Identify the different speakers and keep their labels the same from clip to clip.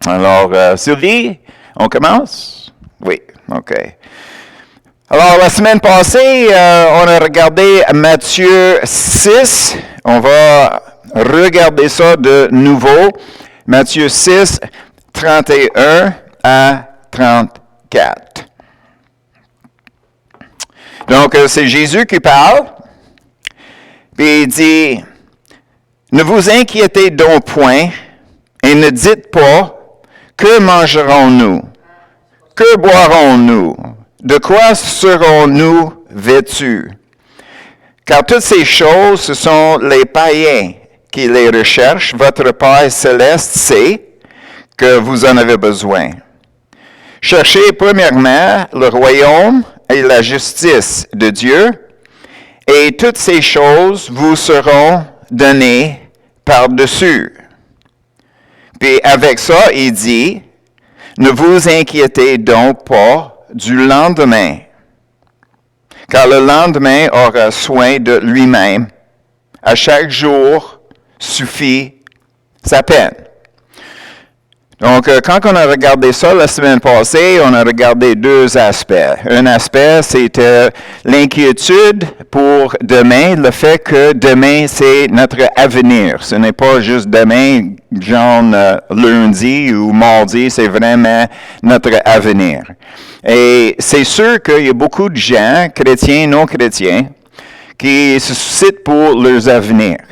Speaker 1: Alors, Sylvie, on commence? Oui, OK. Alors, la semaine passée, on a regardé Matthieu 6. On va regarder ça de nouveau. Matthieu 6, 31 à 34. Donc, c'est Jésus qui parle. Puis il dit, « Ne vous inquiétez donc point et ne dites pas, que mangerons-nous? Que boirons-nous? De quoi serons-nous vêtus? Car toutes ces choses, ce sont les païens qui les recherchent. Votre Père céleste sait que vous en avez besoin. Cherchez premièrement le royaume et la justice de Dieu, et toutes ces choses vous seront données par-dessus. » Puis avec ça, il dit, « Ne vous inquiétez donc pas du lendemain, car le lendemain aura soin de lui-même. À chaque jour suffit sa peine. » Donc, quand on a regardé ça la semaine passée, on a regardé deux aspects. Un aspect, c'était l'inquiétude pour demain, le fait que demain, c'est notre avenir. Ce n'est pas juste demain, genre lundi ou mardi, c'est vraiment notre avenir. Et c'est sûr qu'il y a beaucoup de gens, chrétiens, non chrétiens, qui se suscitent pour leurs avenirs.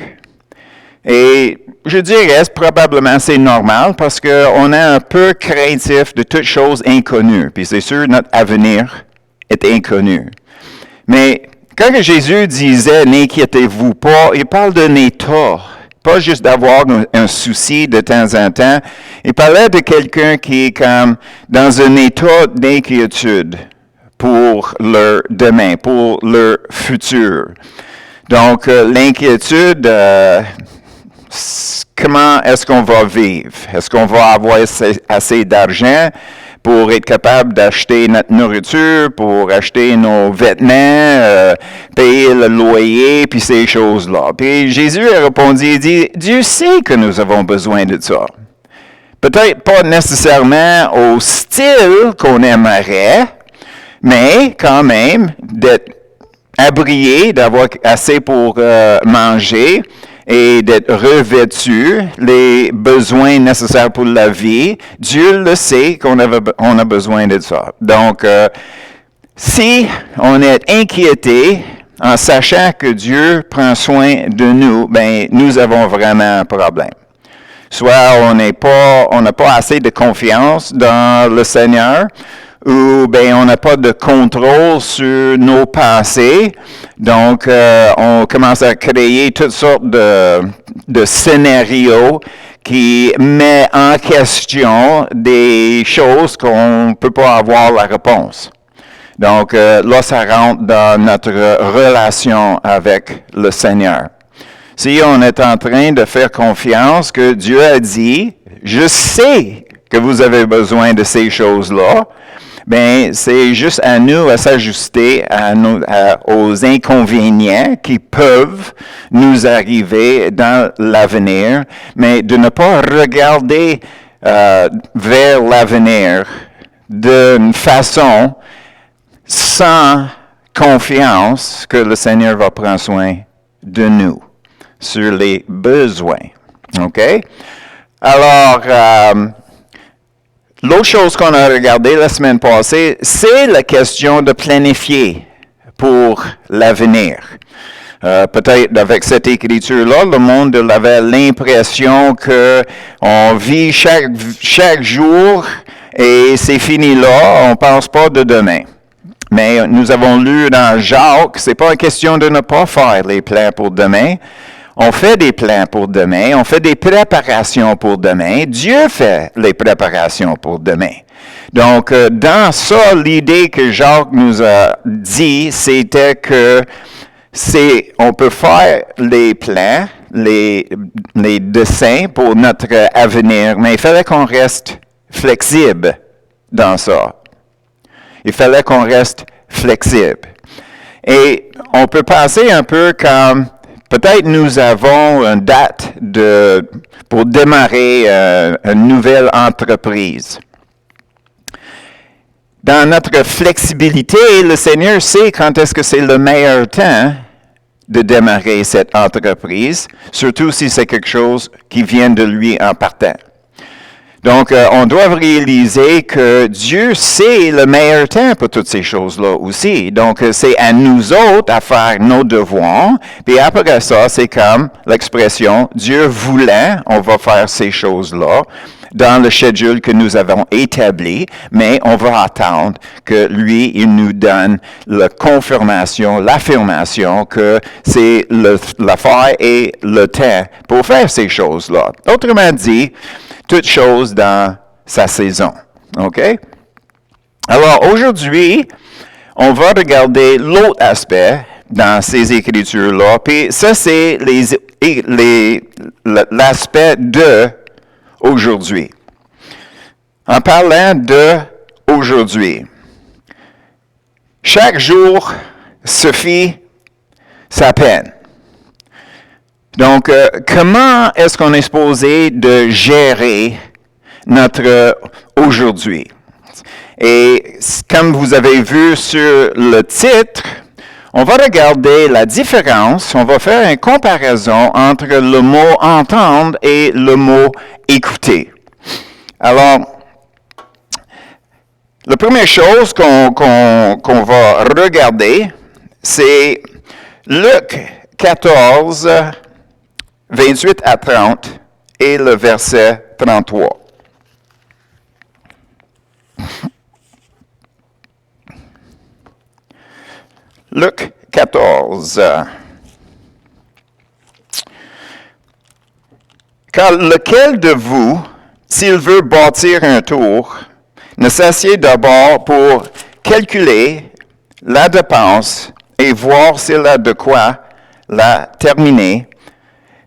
Speaker 1: Et je dirais, probablement, c'est normal parce qu'on est un peu craintif de toutes choses inconnues. Puis c'est sûr, notre avenir est inconnu. Mais quand Jésus disait « n'inquiétez-vous pas », il parle d'un état, pas juste d'avoir un souci de temps en temps. Il parlait de quelqu'un qui est comme dans un état d'inquiétude pour leur demain, pour leur futur. Donc, l'inquiétude... comment est-ce qu'on va vivre? Est-ce qu'on va avoir assez d'argent pour être capable d'acheter notre nourriture, pour acheter nos vêtements, payer le loyer, puis ces choses-là? Puis Jésus a répondu, il dit, Dieu sait que nous avons besoin de ça. Peut-être pas nécessairement au style qu'on aimerait, mais quand même d'être abrié, d'avoir assez pour manger, et d'être revêtu, les besoins nécessaires pour la vie, Dieu le sait qu'on a besoin de ça. Donc, si on est inquiété en sachant que Dieu prend soin de nous, ben nous avons vraiment un problème. Soit on n'a pas assez de confiance dans le Seigneur, ou ben on n'a pas de contrôle sur nos pensées, donc on commence à créer toutes sortes de scénarios qui mettent en question des choses qu'on ne peut pas avoir la réponse. Donc là, ça rentre dans notre relation avec le Seigneur. Si on est en train de faire confiance que Dieu a dit, je sais que vous avez besoin de ces choses-là, ben c'est juste à nous à s'ajuster aux inconvénients qui peuvent nous arriver dans l'avenir, mais de ne pas regarder vers l'avenir d'une façon sans confiance que le Seigneur va prendre soin de nous sur les besoins. OK? Alors, l'autre chose qu'on a regardée la semaine passée, c'est la question de planifier pour l'avenir. Peut-être avec cette écriture-là, le monde avait l'impression qu'on vit chaque jour et c'est fini là, on ne pense pas de demain. Mais nous avons lu dans Jacques, c'est pas une question de ne pas faire les plans pour demain. On fait des plans pour demain, on fait des préparations pour demain. Dieu fait les préparations pour demain. Donc, dans ça, l'idée que Jacques nous a dit, c'était que on peut faire les plans, les dessins pour notre avenir, mais il fallait qu'on reste flexible dans ça. Il fallait qu'on reste flexible. Et on peut penser un peu comme Peut-être nous avons une date pour démarrer une nouvelle entreprise. Dans notre flexibilité, le Seigneur sait quand est-ce que c'est le meilleur temps de démarrer cette entreprise, surtout si c'est quelque chose qui vient de lui en partant. Donc, on doit réaliser que Dieu sait le meilleur temps pour toutes ces choses-là aussi. Donc, c'est à nous autres à faire nos devoirs. Puis après ça, c'est comme l'expression « Dieu voulant, on va faire ces choses-là » dans le schedule que nous avons établi, mais on va attendre que lui, il nous donne la confirmation, l'affirmation que c'est l'affaire et le temps pour faire ces choses-là. Autrement dit, toute chose dans sa saison. OK? Alors, aujourd'hui, on va regarder l'autre aspect dans ces Écritures-là, puis ça, c'est l'aspect de aujourd'hui. En parlant de aujourd'hui, chaque jour suffit sa peine. Donc, comment est-ce qu'on est supposé de gérer notre aujourd'hui? Et comme vous avez vu sur le titre, on va regarder la différence, on va faire une comparaison entre le mot entendre et le mot écouter. Alors, la première chose qu'on va regarder, c'est Luc 14, 28 à 30 et le verset 33. Luc 14. Car lequel de vous, s'il veut bâtir un tour, ne s'assied d'abord pour calculer la dépense et voir s'il a de quoi la terminer,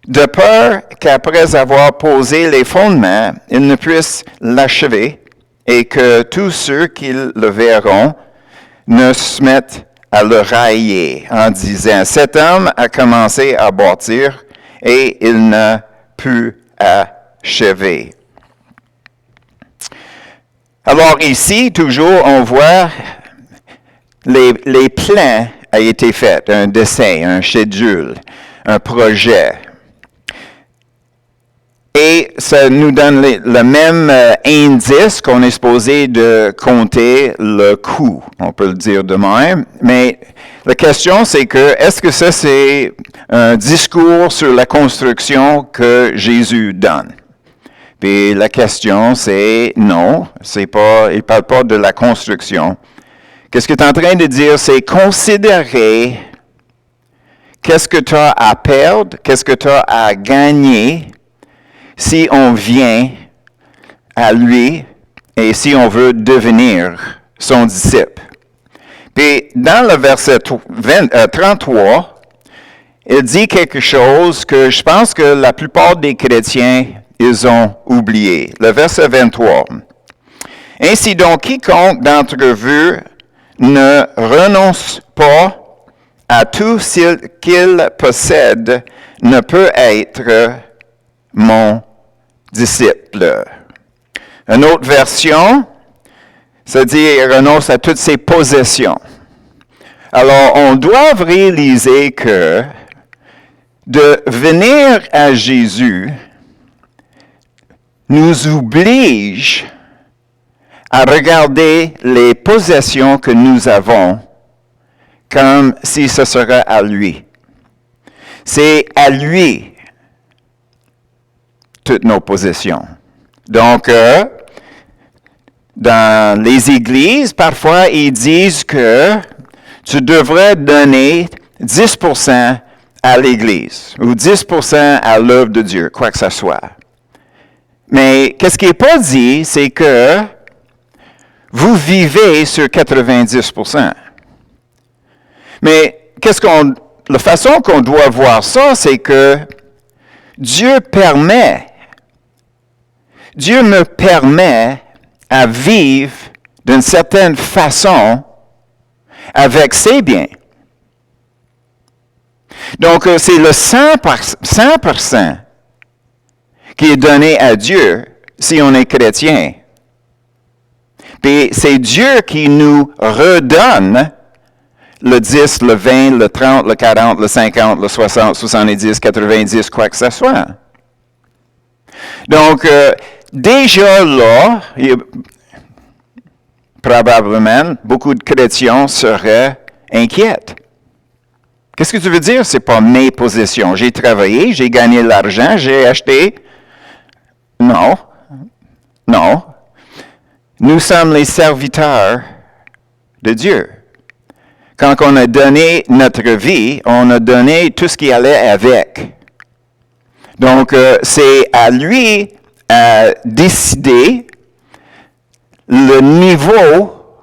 Speaker 1: de peur qu'après avoir posé les fondements, il ne puisse l'achever et que tous ceux qui le verront ne se mettent à le railler en disant « Cet homme a commencé à bâtir et il n'a pu achever. » Alors ici, toujours, on voit les plans ont été faits, un dessin, un schedule, un projet. Et ça nous donne le même indice qu'on est supposé de compter le coût, on peut le dire de même. Mais la question, c'est que, est-ce que ça, c'est un discours sur la construction que Jésus donne? Puis la question, c'est non, il ne parle pas de la construction. Qu'est-ce que tu es en train de dire? C'est considérer qu'est-ce que tu as à perdre, qu'est-ce que tu as à gagner si on vient à lui et si on veut devenir son disciple. Puis, dans le verset 33, il dit quelque chose que je pense que la plupart des chrétiens, ils ont oublié. Le verset 23. « Ainsi donc, quiconque d'entre vous ne renonce pas à tout ce qu'il possède ne peut être mon disciple. » Une autre version, ça dit « renonce à toutes ses possessions ». Alors, on doit réaliser que de venir à Jésus nous oblige à regarder les possessions que nous avons comme si ce serait à lui. C'est à lui toutes nos possessions. Donc, dans les églises, parfois, ils disent que tu devrais donner 10% à l'Église ou 10% à l'œuvre de Dieu, quoi que ce soit. Mais qu'est-ce qui n'est pas dit, c'est que vous vivez sur 90%. Mais la façon qu'on doit voir ça, c'est que Dieu me permet à vivre d'une certaine façon avec ses biens. Donc, c'est le 100% qui est donné à Dieu si on est chrétien. Puis c'est Dieu qui nous redonne le 10, le 20, le 30, le 40, le 50, le 60, 70, 90, quoi que ce soit. Donc, déjà là, probablement, beaucoup de chrétiens seraient inquiets. Qu'est-ce que tu veux dire? C'est pas mes possessions. J'ai travaillé, j'ai gagné de l'argent, j'ai acheté. Non. Non. Nous sommes les serviteurs de Dieu. Quand on a donné notre vie, on a donné tout ce qui allait avec. Donc, c'est à lui à décider le niveau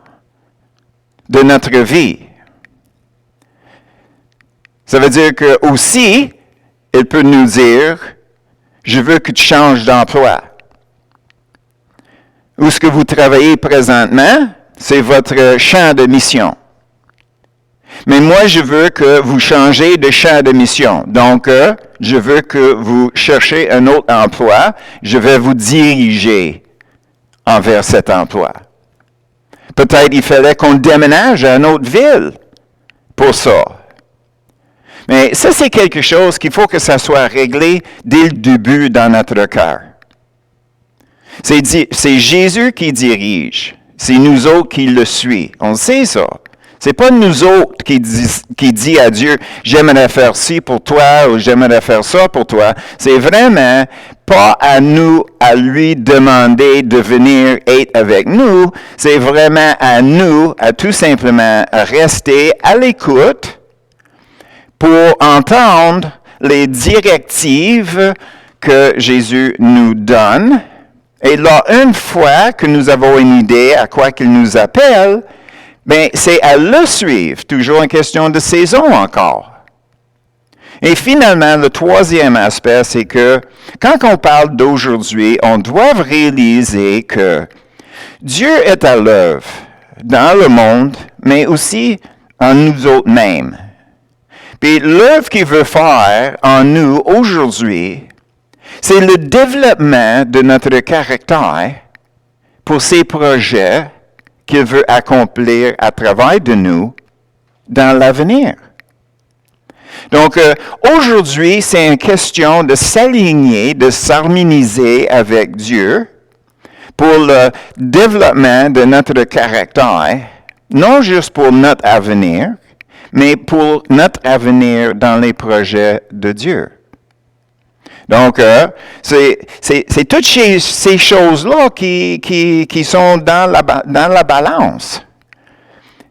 Speaker 1: de notre vie. Ça veut dire que aussi, il peut nous dire, je veux que tu changes d'emploi. Où est-ce que vous travaillez présentement, c'est votre champ de mission. Mais moi, je veux que vous changez de champ de mission. Donc, je veux que vous cherchiez un autre emploi. Je vais vous diriger envers cet emploi. Peut-être il fallait qu'on déménage à une autre ville pour ça. Mais ça, c'est quelque chose qu'il faut que ça soit réglé dès le début dans notre cœur. C'est Jésus qui dirige. C'est nous autres qui le suivons. On sait ça. C'est pas nous autres qui dit à Dieu, j'aimerais faire ci pour toi ou j'aimerais faire ça pour toi. C'est vraiment pas à nous, à lui demander de venir être avec nous. C'est vraiment à nous, à tout simplement rester à l'écoute pour entendre les directives que Jésus nous donne. Et là, une fois que nous avons une idée à quoi qu'il nous appelle, bien, c'est à le suivre. Toujours une question de saison encore. Et finalement, le troisième aspect, c'est que quand on parle d'aujourd'hui, on doit réaliser que Dieu est à l'œuvre dans le monde, mais aussi en nous autres mêmes. Puis l'œuvre qu'il veut faire en nous aujourd'hui, c'est le développement de notre caractère pour ces projets qu'il veut accomplir à travers de nous dans l'avenir. Donc, aujourd'hui, c'est une question de s'aligner, de s'harmoniser avec Dieu pour le développement de notre caractère, non juste pour notre avenir, mais pour notre avenir dans les projets de Dieu. Donc, c'est toutes ces choses-là qui sont dans la balance.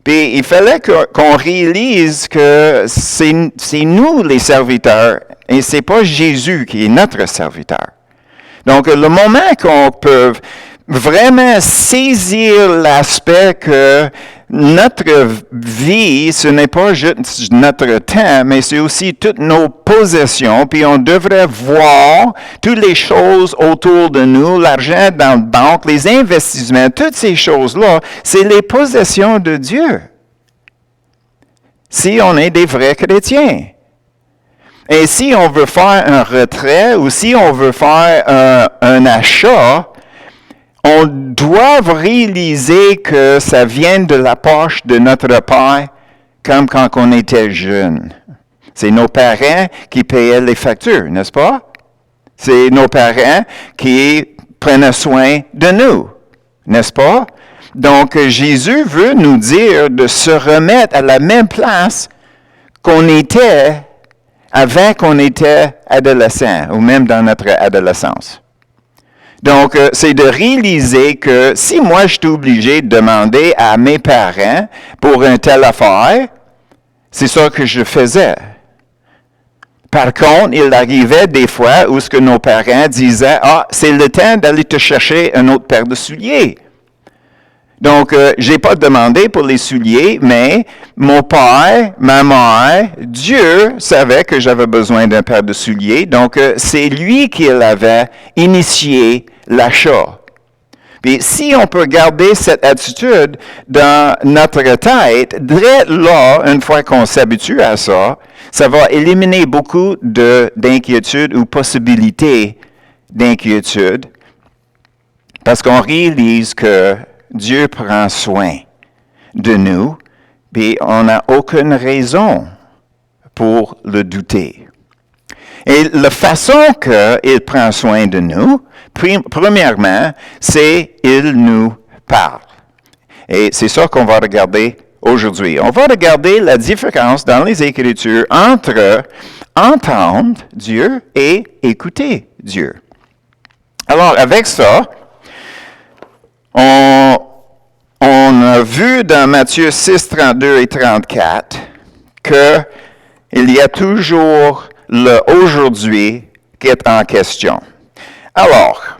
Speaker 1: Puis, il fallait qu'on réalise que c'est nous les serviteurs et c'est pas Jésus qui est notre serviteur. Donc, le moment qu'on peut vraiment saisir l'aspect que notre vie, ce n'est pas juste notre temps, mais c'est aussi toutes nos possessions, puis on devrait voir toutes les choses autour de nous, l'argent dans la banque, les investissements, toutes ces choses-là, c'est les possessions de Dieu. Si on est des vrais chrétiens. Et si on veut faire un retrait ou si on veut faire un achat, on doit réaliser que ça vient de la poche de notre Père, comme quand on était jeune. C'est nos parents qui payaient les factures, n'est-ce pas? C'est nos parents qui prenaient soin de nous, n'est-ce pas? Donc, Jésus veut nous dire de se remettre à la même place qu'on était avant qu'on était adolescent, ou même dans notre adolescence. Donc, c'est de réaliser que si moi, je suis obligé de demander à mes parents pour une telle affaire, c'est ça que je faisais. Par contre, il arrivait des fois où ce que nos parents disaient, « Ah, c'est le temps d'aller te chercher une autre paire de souliers. » Donc, j'ai pas demandé pour les souliers, mais mon père, ma mère, Dieu savait que j'avais besoin d'un paire de souliers. Donc, c'est lui qui l'avait initié l'achat. Puis si on peut garder cette attitude dans notre tête, dès là, une fois qu'on s'habitue à ça, ça va éliminer beaucoup d'inquiétudes ou possibilités d'inquiétude parce qu'on réalise que Dieu prend soin de nous, puis on n'a aucune raison pour le douter. Et la façon qu'il prend soin de nous, premièrement, c'est qu'il nous parle. Et c'est ça qu'on va regarder aujourd'hui. On va regarder la différence dans les Écritures entre entendre Dieu et écouter Dieu. Alors, avec ça, on a vu dans Matthieu 6, 32 et 34 qu'il y a toujours le aujourd'hui qui est en question. Alors,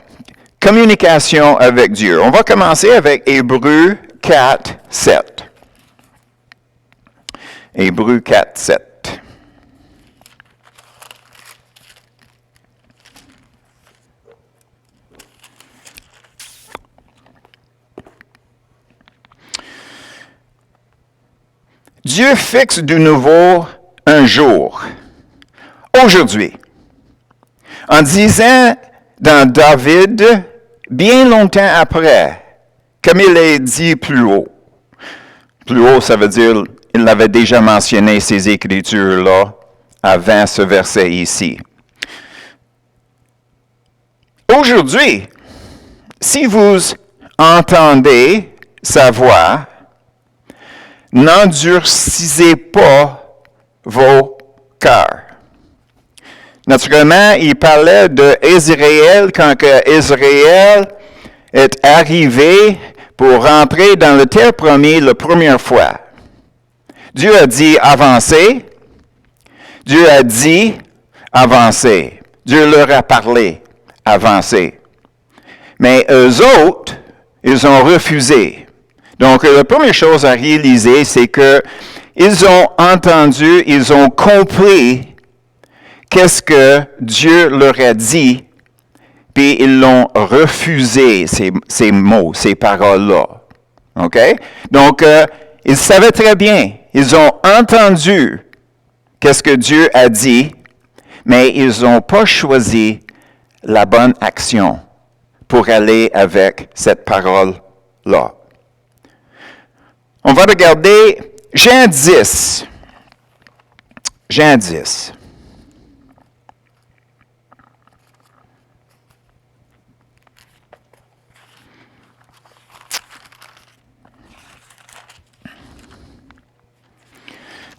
Speaker 1: communication avec Dieu. On va commencer avec Hébreux 4, 7. Hébreux 4, 7. Dieu fixe de nouveau un jour, aujourd'hui, en disant dans David, bien longtemps après, comme il est dit plus haut. Plus haut, ça veut dire, il avait déjà mentionné ces écritures-là avant ce verset ici. Aujourd'hui, si vous entendez sa voix, n'endurcissez pas vos cœurs. Naturellement, il parlait d'Israël quand Israël est arrivé pour rentrer dans le terre promise la première fois. Dieu a dit avancez. Dieu a dit avancez. Dieu leur a parlé avancez. Mais eux autres, ils ont refusé. Donc, la première chose à réaliser, c'est que ils ont entendu, ils ont compris qu'est-ce que Dieu leur a dit, puis ils l'ont refusé, ces mots, ces paroles-là. OK? Donc, ils savaient très bien, ils ont entendu qu'est-ce que Dieu a dit, mais ils n'ont pas choisi la bonne action pour aller avec cette parole-là. On va regarder Jean 10. Jean 10.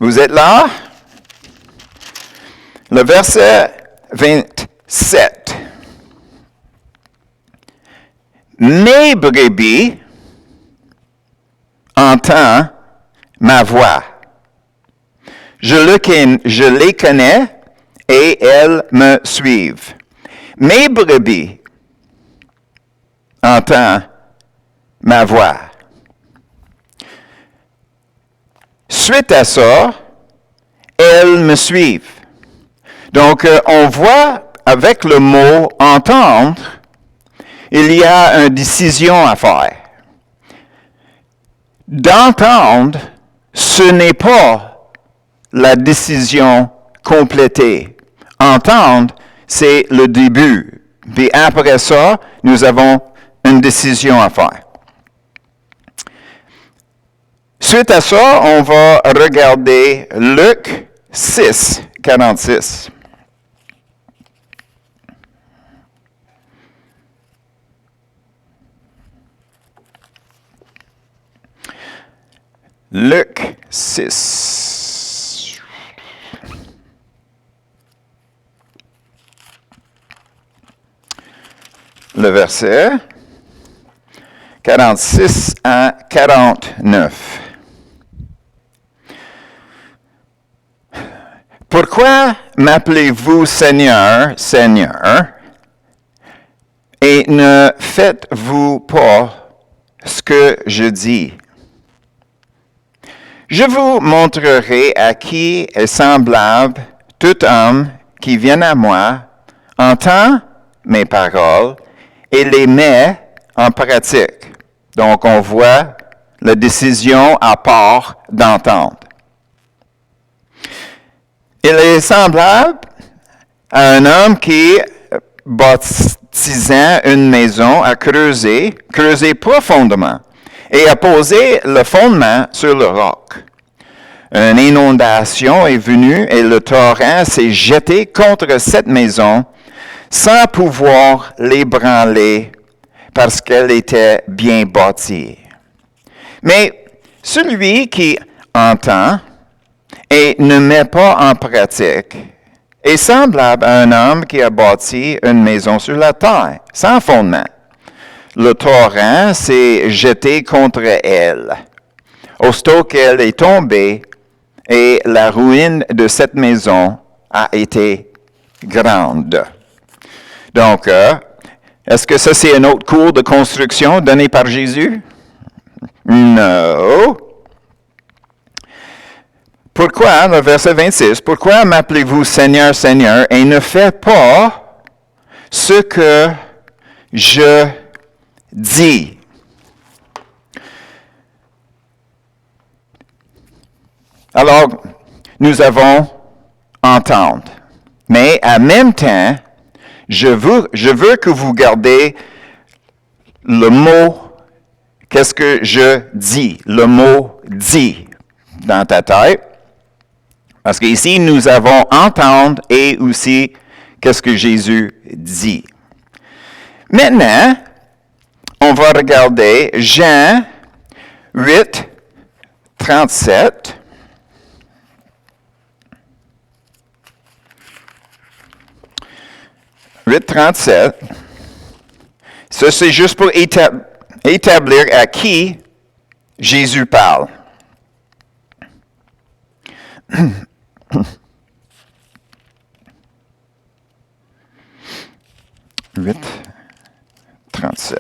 Speaker 1: Vous êtes là? Le verset 27. Mes brebis entendent ma voix. Je les connais et elles me suivent. Mes brebis entendent ma voix. Suite à ça, elles me suivent. Donc, on voit avec le mot « entendre », il y a une décision à faire. D'entendre, ce n'est pas la décision complétée. Entendre, c'est le début. Puis après ça, nous avons une décision à faire. Suite à ça, on va regarder Luc 6, 46. Luc 6. Le verset 46 à 49. Pourquoi m'appelez-vous Seigneur, Seigneur, et ne faites-vous pas ce que je dis? Je vous montrerai à qui est semblable tout homme qui vient à moi, entend mes paroles et les met en pratique. Donc, on voit la décision à part d'entendre. Il est semblable à un homme qui, bâtissant une maison, a creusé profondément et a posé le fondement sur le roc. Une inondation est venue et le torrent s'est jeté contre cette maison sans pouvoir l'ébranler parce qu'elle était bien bâtie. Mais celui qui entend et ne met pas en pratique est semblable à un homme qui a bâti une maison sur la terre, sans fondement. Le torrent s'est jeté contre elle. Aussitôt qu'elle est tombée, et la ruine de cette maison a été grande. Donc, est-ce que ça c'est un autre cours de construction donné par Jésus? Non. Pourquoi, le verset 26, pourquoi m'appelez-vous Seigneur, Seigneur, et ne faites pas ce que je dis? Alors, nous avons entendre. Mais en même temps, je veux que vous gardez le mot, qu'est-ce que je dis, le mot dit dans ta tête. Parce qu'ici, nous avons entendre et aussi qu'est-ce que Jésus dit. Maintenant, on va regarder Jean 8, 37. « 8.37, ça c'est juste pour établir à qui Jésus parle. « 8.37.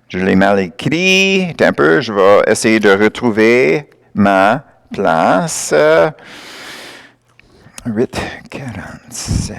Speaker 1: Je l'ai mal écrit. Un peu, je vais essayer de retrouver ma place. 8.47.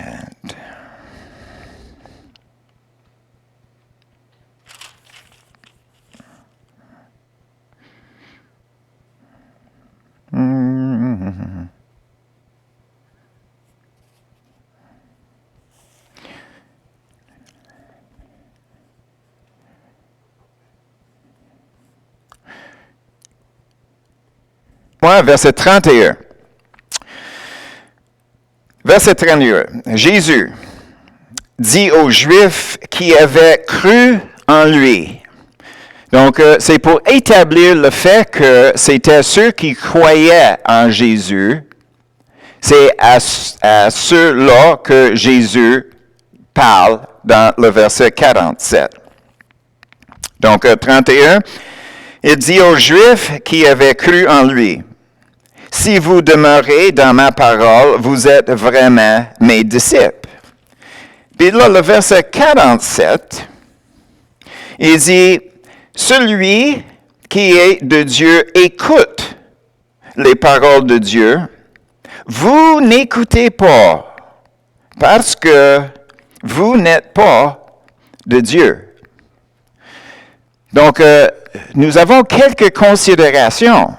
Speaker 1: Verset 31. Verset 31. Jésus dit aux Juifs qui avaient cru en lui. Donc, c'est pour établir le fait que c'était ceux qui croyaient en Jésus. C'est à ceux-là que Jésus parle dans le verset 47. Donc, 31. Il dit aux Juifs qui avaient cru en lui, « Si vous demeurez dans ma parole, vous êtes vraiment mes disciples. » Puis là, le verset 47, il dit, « Celui qui est de Dieu écoute les paroles de Dieu. Vous n'écoutez pas parce que vous n'êtes pas de Dieu. » Donc, nous avons quelques considérations.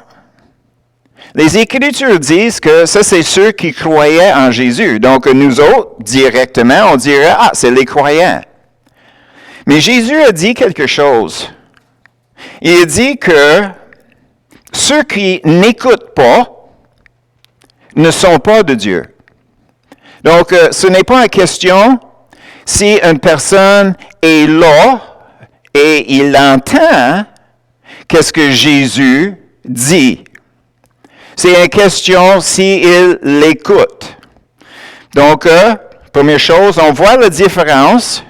Speaker 1: Les Écritures disent que ça, c'est ceux qui croyaient en Jésus. Donc, nous autres, directement, on dirait, « Ah, c'est les croyants. » Mais Jésus a dit quelque chose. Il dit que ceux qui n'écoutent pas ne sont pas de Dieu. Donc, ce n'est pas une question si une personne est là et il entend qu'est-ce que Jésus dit. C'est une question s'il l'écoute. Donc, première chose, on voit la différence.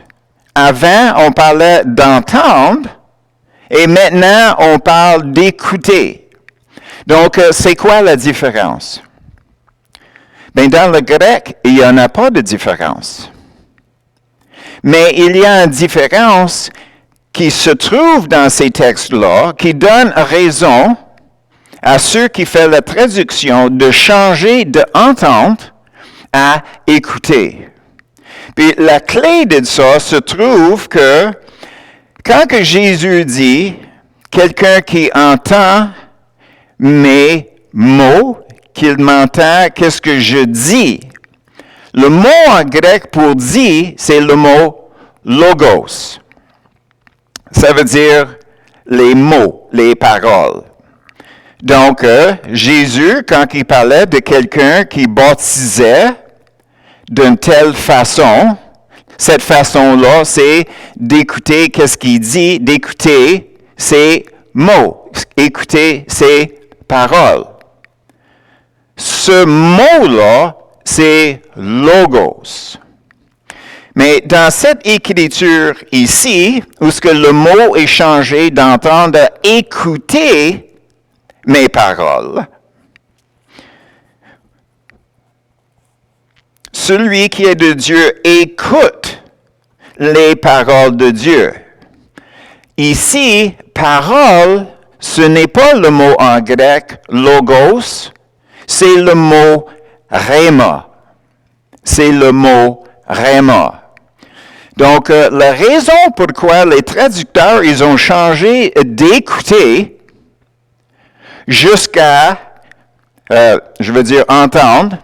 Speaker 1: Avant, on parlait d'entendre et maintenant, on parle d'écouter. Donc, c'est quoi la différence? Bien, dans le grec, il n'y en a pas de différence. Mais il y a une différence qui se trouve dans ces textes-là, qui donne raison à ceux qui font la traduction de changer de entente à écouter. Puis la clé de ça se trouve que quand que Jésus dit quelqu'un qui entend mes mots, qu'il m'entend, qu'est-ce que je dis? Le mot en grec pour dire, c'est le mot logos. Ça veut dire les mots, les paroles. Donc, Jésus, quand il parlait de quelqu'un qui baptisait d'une telle façon, cette façon-là, c'est d'écouter qu'est-ce qu'il dit, d'écouter ses mots, écouter ses paroles. Ce mot-là, c'est logos. Mais dans cette écriture ici, où ce que le mot est changé d'entendre écouter mes paroles, celui qui est de Dieu écoute les paroles de Dieu. Ici, parole, ce n'est pas le mot en grec logos, c'est le mot rhéma. C'est le mot rhéma. Donc, la raison pourquoi les traducteurs, ils ont changé d'écouter jusqu'à, je veux dire, entendre.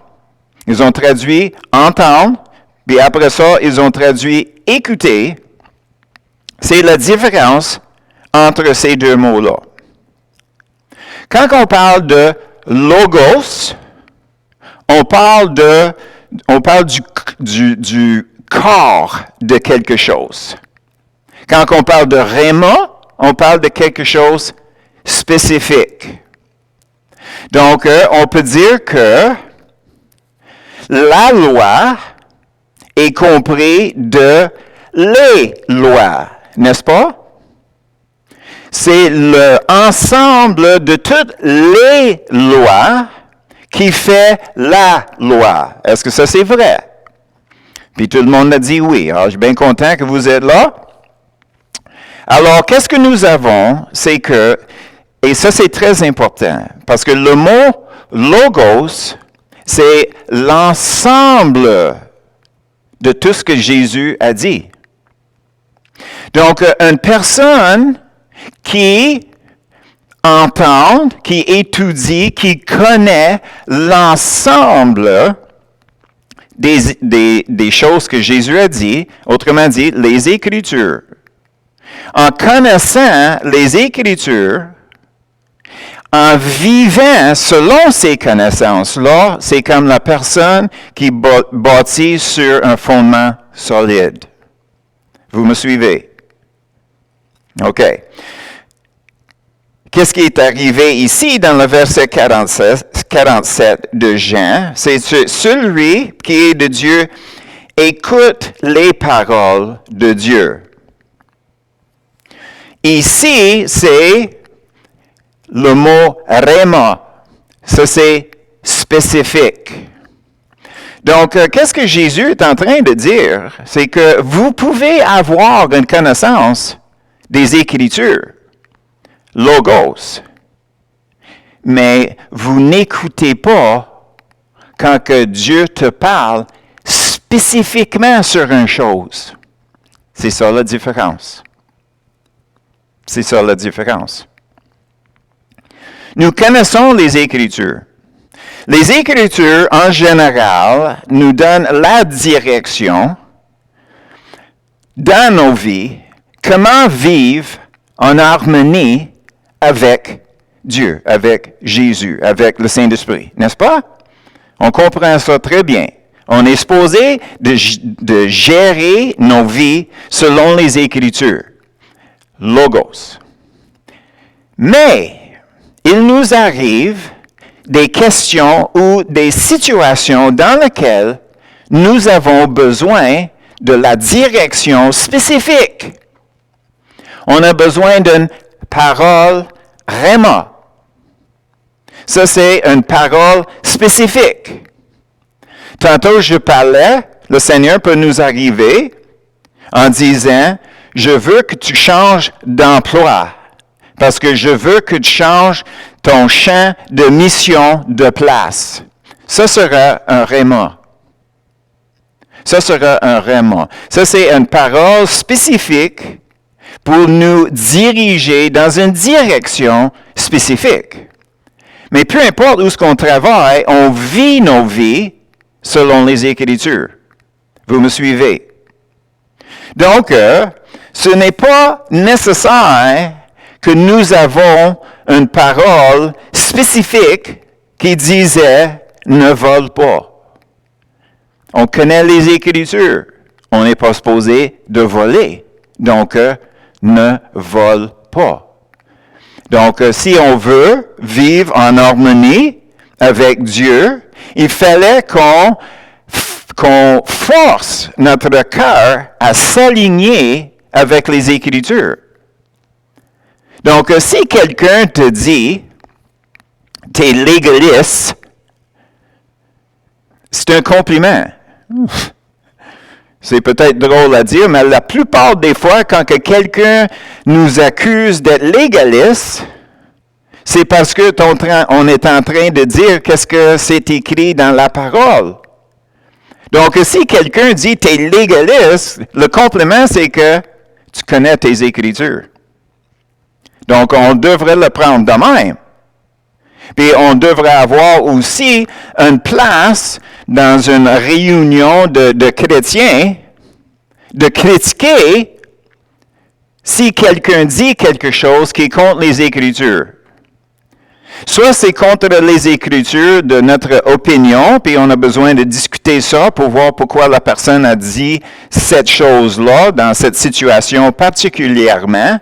Speaker 1: Ils ont traduit entendre, puis après ça, ils ont traduit écouter. C'est la différence entre ces deux mots-là. Quand on parle de logos, on parle du corps de quelque chose. Quand on parle de rhéma, on parle de quelque chose spécifique. Donc, on peut dire que la loi est comprise de les lois, n'est-ce pas? C'est l'ensemble de toutes les lois qui fait la loi. Est-ce que ça, c'est vrai? Puis tout le monde a dit oui. Alors, je suis bien content que vous êtes là. Alors, qu'est-ce que nous avons? C'est que, et ça, c'est très important, parce que le mot logos, c'est l'ensemble de tout ce que Jésus a dit. Donc, une personne qui entend, qui étudie, qui connaît l'ensemble des choses que Jésus a dit, autrement dit, les Écritures. En connaissant les Écritures, en vivant selon ces connaissances-là, c'est comme la personne qui bâtit sur un fondement solide. Vous me suivez? OK. Qu'est-ce qui est arrivé ici dans le verset 47 de Jean? C'est celui qui est de Dieu écoute les paroles de Dieu. Ici, c'est le mot rhéma. Ça, c'est spécifique. Donc, qu'est-ce que Jésus est en train de dire? C'est que vous pouvez avoir une connaissance des Écritures, logos, mais vous n'écoutez pas quand que Dieu te parle spécifiquement sur une chose. C'est ça la différence. C'est ça la différence. Nous connaissons les Écritures. Les Écritures, en général, nous donnent la direction dans nos vies, comment vivre en harmonie avec Dieu, avec Jésus, avec le Saint-Esprit, n'est-ce pas? On comprend ça très bien. On est supposé de gérer nos vies selon les Écritures, logos. Mais, il nous arrive des questions ou des situations dans lesquelles nous avons besoin de la direction spécifique. On a besoin d'une parole rhéma. Ça, c'est une parole spécifique. Tantôt, je parlais, le Seigneur peut nous arriver en disant, je veux que tu changes d'emploi, parce que je veux que tu changes ton champ de mission de place. Ça sera un réma. Ça sera un réma. Ça, c'est une parole spécifique pour nous diriger dans une direction spécifique. Mais peu importe où ce qu'on travaille, on vit nos vies selon les Écritures. Vous me suivez? Donc, ce n'est pas nécessaire que nous avons une parole spécifique qui disait « ne vole pas ». On connaît les Écritures. On n'est pas supposé de voler. Donc, ne vole pas. Donc, si on veut vivre en harmonie avec Dieu, il fallait qu'on force notre cœur à s'aligner avec les Écritures. Donc, si quelqu'un te dit « t'es légaliste », c'est un compliment. C'est peut-être drôle à dire, mais la plupart des fois, quand que quelqu'un nous accuse d'être légaliste, c'est parce que on est en train de dire qu'est-ce que c'est écrit dans la parole. Donc, si quelqu'un dit « t'es légaliste », le compliment, c'est que tu connais tes Écritures. Donc, on devrait le prendre de même. Puis, on devrait avoir aussi une place dans une réunion de chrétiens de critiquer si quelqu'un dit quelque chose qui est contre les Écritures. Soit c'est contre les Écritures de notre opinion, puis on a besoin de discuter ça pour voir pourquoi la personne a dit cette chose-là dans cette situation particulièrement.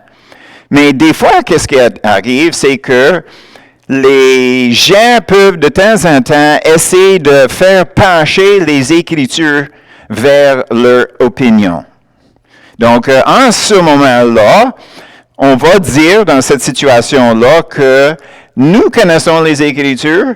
Speaker 1: Mais des fois, qu'est-ce qui arrive, c'est que les gens peuvent de temps en temps essayer de faire pencher les Écritures vers leur opinion. Donc, en ce moment-là, on va dire dans cette situation-là que nous connaissons les Écritures,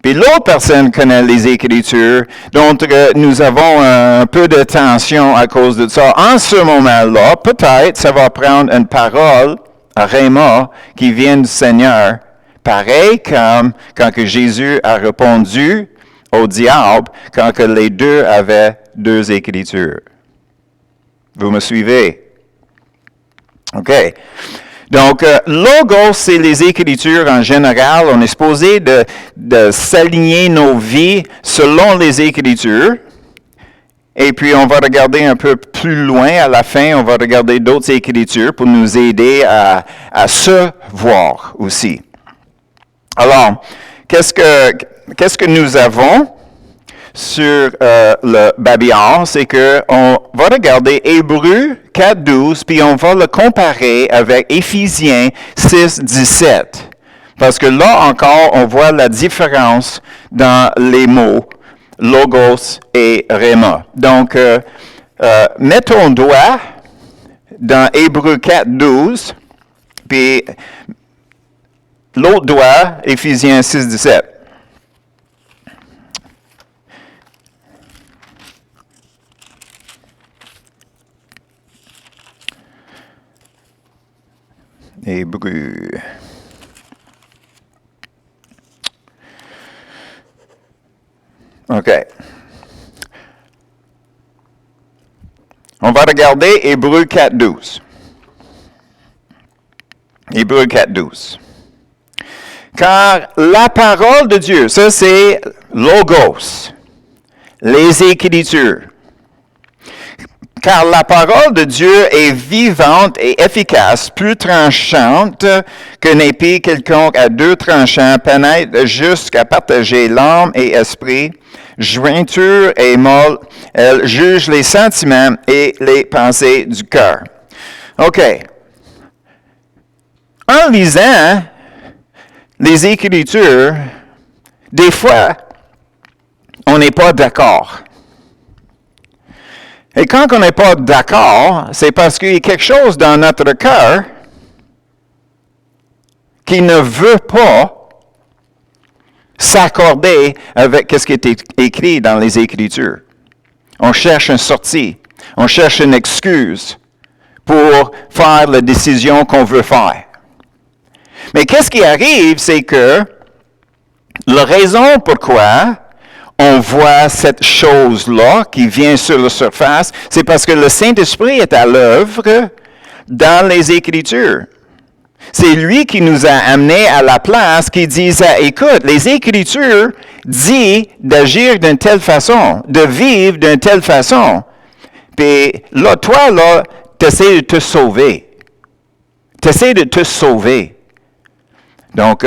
Speaker 1: puis l'autre personne connaît les Écritures, donc nous avons un peu de tension à cause de ça. En ce moment-là, peut-être ça va prendre une parole, un réma, qui vient du Seigneur, pareil comme quand que Jésus a répondu au diable, quand que les deux avaient deux Écritures. Vous me suivez? OK. Donc, Logos, c'est les Écritures en général. On est supposé de s'aligner nos vies selon les Écritures. Et puis, on va regarder un peu plus loin à la fin, on va regarder d'autres Écritures pour nous aider à se voir aussi. Alors, qu'est-ce que nous avons sur le babillard? C'est qu'on va regarder Hébreux 4.12, puis on va le comparer avec Éphésiens 6.17. Parce que là encore, on voit la différence dans les mots Logos et Réma. Donc, mets ton doigt dans Hébreux 4.12, puis l'autre doigt, Éphésiens 6.17. Hébreux. OK. On va regarder Hébreux 4.12. Hébreux 4.12. Car la parole de Dieu, ça c'est Logos, les Écritures. Car la parole de Dieu est vivante et efficace, plus tranchante qu'un épée quelconque à deux tranchants, pénètre jusqu'à partager l'âme et esprit, jointure et moelle, elle juge les sentiments et les pensées du cœur. OK. En lisant les Écritures, des fois, on n'est pas d'accord. Et quand on n'est pas d'accord, c'est parce qu'il y a quelque chose dans notre cœur qui ne veut pas s'accorder avec ce qui est écrit dans les Écritures. On cherche une sortie, on cherche une excuse pour faire la décision qu'on veut faire. Mais qu'est-ce qui arrive, c'est que la raison pourquoi on voit cette chose-là qui vient sur la surface, c'est parce que le Saint-Esprit est à l'œuvre dans les Écritures. C'est lui qui nous a amenés à la place qui disait, écoute, les Écritures disent d'agir d'une telle façon, de vivre d'une telle façon. Puis là, toi, là, tu essaies de te sauver. Tu essaies de te sauver. Donc,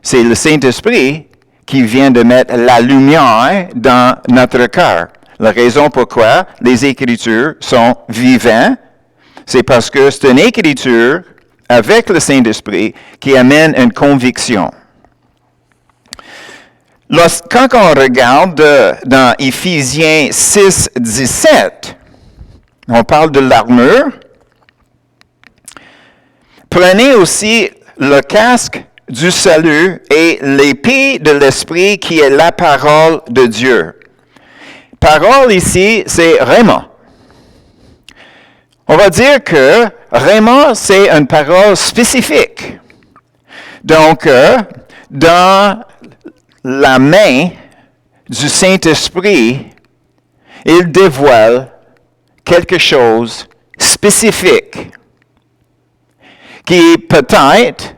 Speaker 1: c'est le Saint-Esprit qui vient de mettre la lumière dans notre cœur. La raison pourquoi les Écritures sont vivantes, c'est parce que c'est une Écriture avec le Saint-Esprit qui amène une conviction. Quand on regarde dans Éphésiens 6, 17, on parle de l'armure. Prenez aussi le casque du salut et l'épée de l'Esprit qui est la parole de Dieu. Parole ici, c'est Rhéma. On va dire que Rhéma, c'est une parole spécifique. Donc, dans la main du Saint-Esprit, il dévoile quelque chose spécifique qui peut-être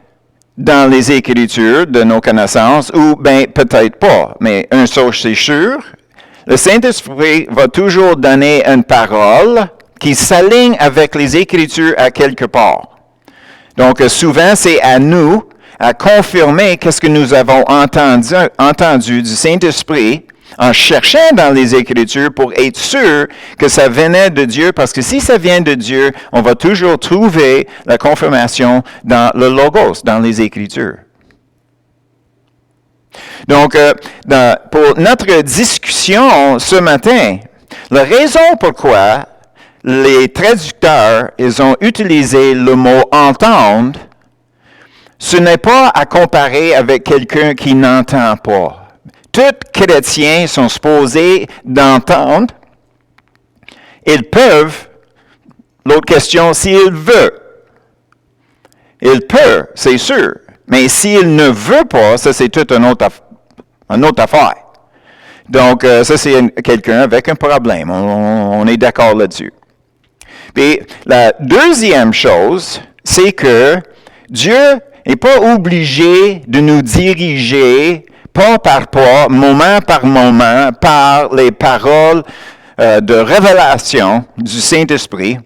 Speaker 1: dans les Écritures de nos connaissances, ou bien peut-être pas, mais une chose c'est sûr, le Saint-Esprit va toujours donner une parole qui s'aligne avec les Écritures à quelque part. Donc souvent, c'est à nous à confirmer qu'est-ce que nous avons entendu du Saint-Esprit en cherchant dans les Écritures pour être sûr que ça venait de Dieu, parce que si ça vient de Dieu, on va toujours trouver la confirmation dans le Logos, dans les Écritures. Donc, pour notre discussion ce matin, la raison pourquoi les traducteurs, ils ont utilisé le mot « entendre », ce n'est pas à comparer avec quelqu'un qui n'entend pas. Tous chrétiens sont supposés d'entendre. Ils peuvent. L'autre question, s'ils veulent. Ils peuvent, c'est sûr. Mais s'ils ne veulent pas, ça c'est toute une autre affaire. Donc, ça c'est quelqu'un avec un problème. On est d'accord là-dessus. Puis, la deuxième chose, c'est que Dieu n'est pas obligé de nous diriger pas par pas, moment par moment, par les paroles de révélation du Saint-Esprit.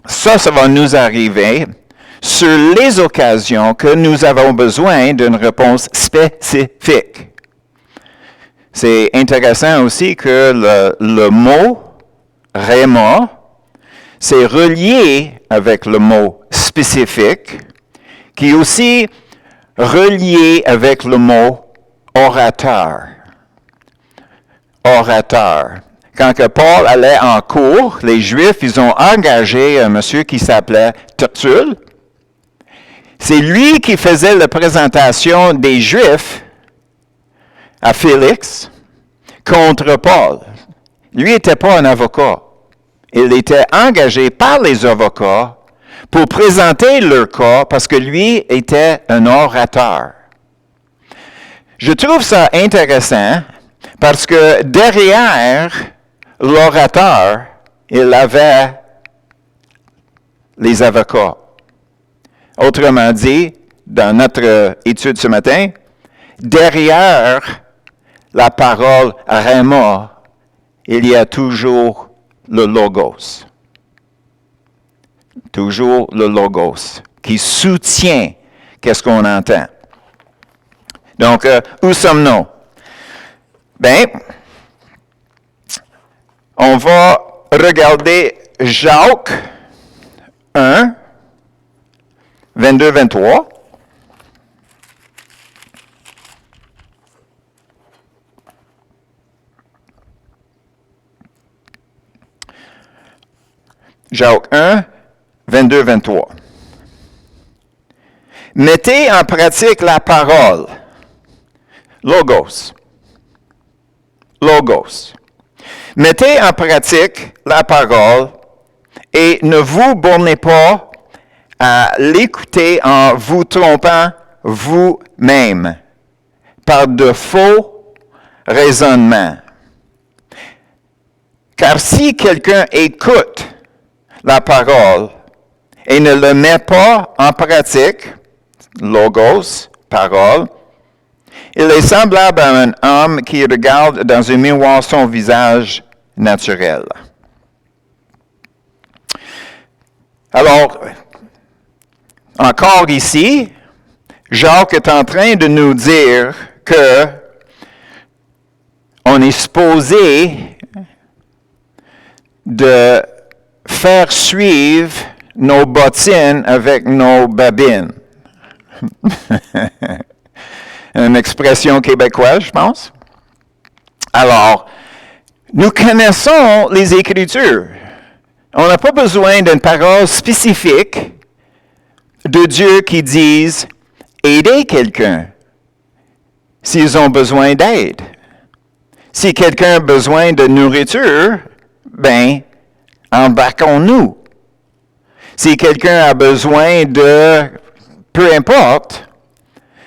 Speaker 1: Ça va nous arriver sur les occasions que nous avons besoin d'une réponse spécifique. C'est intéressant aussi que le mot « rhéma », c'est relié avec le mot « spécifique », qui est aussi relié avec le mot orateur. Orateur. Quand que Paul allait en cours, les Juifs, ils ont engagé un monsieur qui s'appelait Tertulle. C'est lui qui faisait la présentation des Juifs à Félix contre Paul. Lui n'était pas un avocat. Il était engagé par les avocats pour présenter leur cas parce que lui était un orateur. Je trouve ça intéressant parce que derrière l'orateur, il avait les avocats. Autrement dit, dans notre étude ce matin, derrière la parole rhéma, il y a toujours le logos. Toujours le logos qui soutient qu'est-ce qu'on entend. Donc, où sommes-nous? Bien, on va regarder Jacques 1, 22-23. Jacques 1, 22-23. Mettez en pratique la parole. Logos. Logos. Mettez en pratique la parole et ne vous bornez pas à l'écouter en vous trompant vous-même par de faux raisonnements. Car si quelqu'un écoute la parole et ne le met pas en pratique, logos, parole, il est semblable à un homme qui regarde dans un miroir son visage naturel. Alors, encore ici, Jacques est en train de nous dire que on est supposé de faire suivre nos bottines avec nos babines. Une expression québécoise, je pense. Alors, nous connaissons les Écritures. On n'a pas besoin d'une parole spécifique de Dieu qui dise « aider quelqu'un » s'ils ont besoin d'aide. Si quelqu'un a besoin de nourriture, ben, embarquons-nous. Si quelqu'un a besoin de peu importe,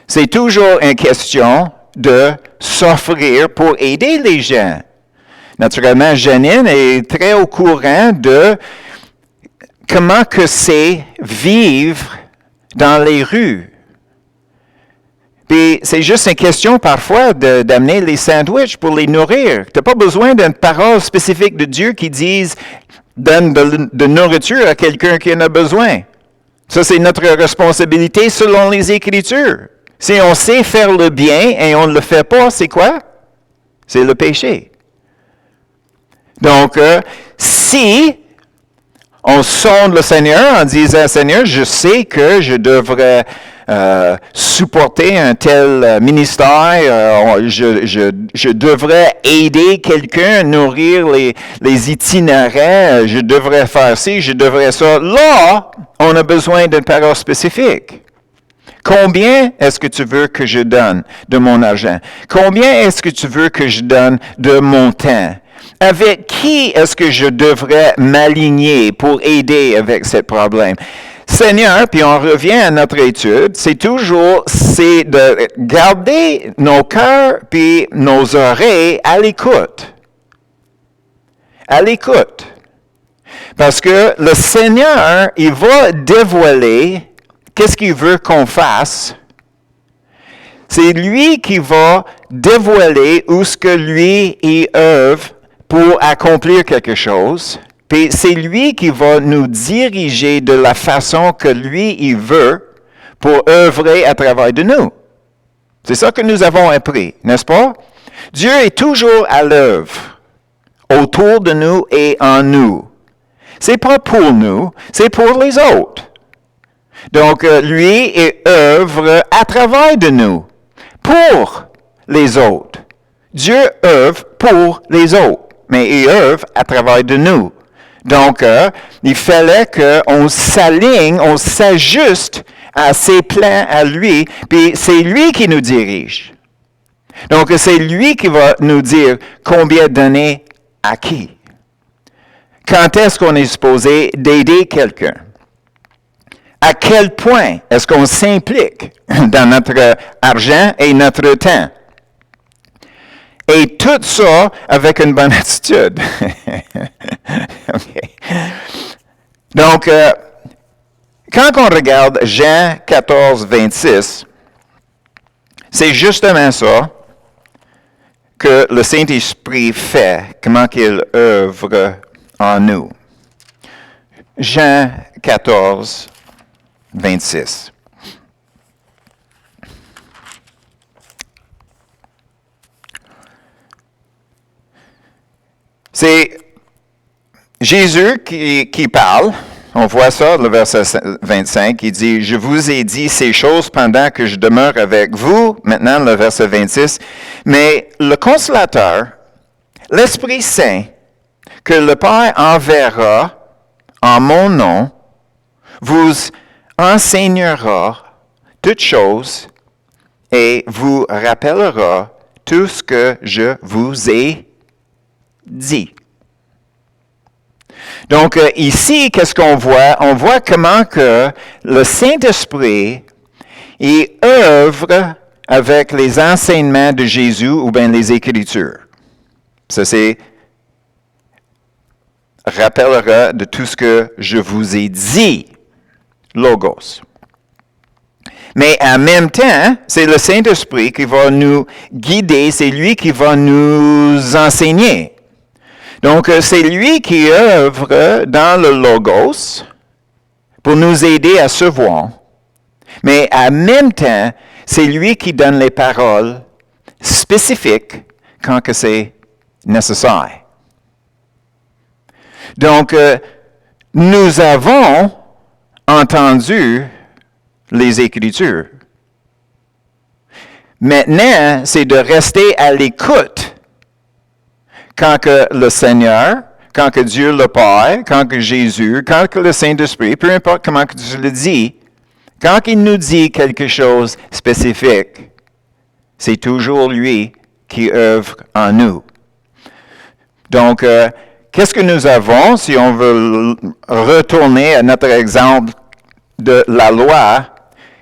Speaker 1: c'est toujours une question de s'offrir pour aider les gens. Naturellement, Janine est très au courant de comment que c'est vivre dans les rues. Puis c'est juste une question parfois d'amener les sandwichs pour les nourrir. Tu n'as pas besoin d'une parole spécifique de Dieu qui dise « donne de nourriture à quelqu'un qui en a besoin ». Ça, c'est notre responsabilité selon les Écritures. Si on sait faire le bien et on ne le fait pas, c'est quoi? C'est le péché. Donc, si on sonde le Seigneur en disant, Seigneur, je sais que je devrais supporter un tel ministère, je devrais aider quelqu'un, nourrir les itinéraires, je devrais faire ci, je devrais ça. Là, on a besoin d'une parole spécifique. Combien est-ce que tu veux que je donne de mon argent? Combien est-ce que tu veux que je donne de mon temps? Avec qui est-ce que je devrais m'aligner pour aider avec ce problème? Seigneur, puis on revient à notre étude, c'est de garder nos cœurs puis nos oreilles à l'écoute. À l'écoute. Parce que le Seigneur, il va dévoiler qu'est-ce qu'il veut qu'on fasse. C'est lui qui va dévoiler où ce que lui il œuvre pour accomplir quelque chose. Puis c'est lui qui va nous diriger de la façon que lui il veut pour œuvrer à travers de nous. C'est ça que nous avons appris, n'est-ce pas? Dieu est toujours à l'œuvre, autour de nous et en nous. C'est pas pour nous, c'est pour les autres. Donc, lui, il œuvre à travers de nous, pour les autres. Dieu œuvre pour les autres, mais il œuvre à travers de nous. Donc, il fallait qu'on s'aligne, on s'ajuste à ses plans à lui, puis c'est lui qui nous dirige. Donc, c'est lui qui va nous dire combien donner à qui. Quand est-ce qu'on est supposé d'aider quelqu'un? À quel point est-ce qu'on s'implique dans notre argent et notre temps? Et tout ça avec une bonne attitude. Okay. Donc, quand on regarde Jean 14, 26, c'est justement ça que le Saint-Esprit fait, comment qu'il œuvre en nous. Jean 14, 26. C'est Jésus qui parle. On voit ça, le verset 25, il dit, « Je vous ai dit ces choses pendant que je demeure avec vous. » Maintenant, le verset 26. « Mais le Consolateur, l'Esprit Saint, que le Père enverra en mon nom, vous enseignera toutes choses et vous rappellera tout ce que je vous ai dit. » Donc, ici, qu'est-ce qu'on voit? On voit comment que le Saint-Esprit, il œuvre avec les enseignements de Jésus ou bien les Écritures. Ça, c'est rappellera de tout ce que je vous ai dit, Logos. Mais en même temps, c'est le Saint-Esprit qui va nous guider, c'est lui qui va nous enseigner. Donc, c'est lui qui œuvre dans le Logos pour nous aider à se voir. Mais en même temps, c'est lui qui donne les paroles spécifiques quand que c'est nécessaire. Donc, nous avons entendu les Écritures. Maintenant, c'est de rester à l'écoute quand que le Seigneur, quand que Dieu le Père, quand que Jésus, quand que le Saint-Esprit, peu importe comment que tu le dis, quand il nous dit quelque chose de spécifique, c'est toujours lui qui œuvre en nous. Donc, qu'est-ce que nous avons, si on veut retourner à notre exemple de la loi,